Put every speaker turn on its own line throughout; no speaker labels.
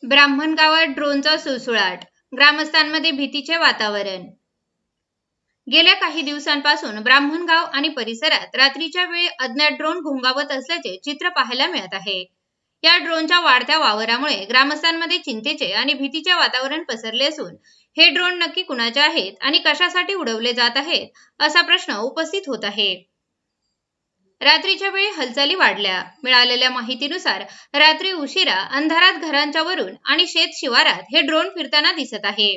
ब्राह्मणगावात ड्रोनचा सुळसुळाट, ग्रामस्थांमध्ये भीतीचे वातावरण। गेल्या काही दिवसांपासून ब्राह्मणगाव आणि परिसरात रात्रीच्या वेळी अज्ञात ड्रोन घोंगावत असल्याचे चित्र पाहायला मिळत आहे। या ड्रोनच्या वाढत्या वावरामुळे ग्रामस्थांमध्ये चिंतेचे आणि भीतीचे वातावरण पसरले असून हे ड्रोन नक्की कुणाचे आहेत आणि कशासाठी उडवले जात आहेत असा प्रश्न उपस्थित होत आहे। रात्रीच्या वेळी हालचाली वाढल्या। मिळालेल्या माहितीनुसार रात्री उशिरा अंधारात घरांच्या वरून आणि शेत शिवारात हे ड्रोन फिरताना दिसत आहे।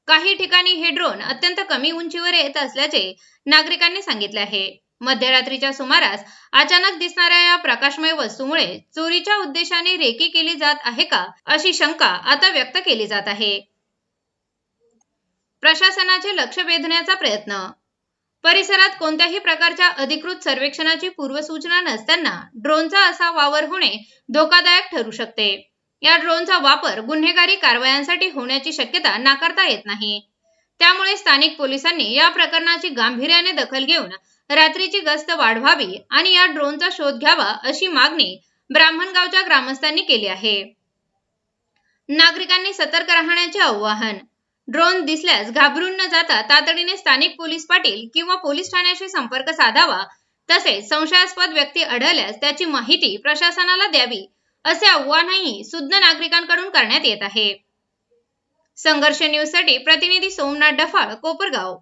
काही ठिकाणी हे ड्रोन अत्यंत कमी उंचीवर येत असल्याचे नागरिकांनी सांगितले आहे। मध्यरात्रीच्या सुमारास अचानक दिसणाऱ्या या प्रकाशमय वस्तूमुळे चोरीच्या उद्देशाने रेकी केली जात आहे का अशी शंका आता व्यक्त केली जात आहे। प्रशासनाचे लक्ष वेधण्याचा प्रयत्न। परिसरात कोणत्याही प्रकारच्या अधिकृत सर्वेक्षणाची पूर्वसूचना नसताना ड्रोनचा असा वावर होणे धोकादायक ठरू शकते। या ड्रोनचा वापर गुन्हेगारी कारवायांसाठी होण्याची शक्यता नाकारता येत नाही। त्यामुळे स्थानिक पोलिसांनी या प्रकरणाची गांभीर्याने दखल घेऊन रात्रीची गस्त वाढवावी आणि या ड्रोनचा शोध घ्यावा अशी मागणी ब्राह्मणगावच्या ग्रामस्थांनी केली आहे। नागरिकांनी सतर्क राहण्याचे आवाहन। ड्रोन दिसल्यास घाबरून न जाता तातडीने स्थानिक पोलीस पाटील किंवा पोलीस ठाण्याशी संपर्क साधावा। तसेच संशयास्पद व्यक्ती आढळल्यास त्याची माहिती प्रशासनाला द्यावी असे आवाहनही सुज्ञ नागरिकांकडून करण्यात येत आहे। संघर्ष न्यूज साठी प्रतिनिधी सोमनाथ डफाळ, कोपरगाव।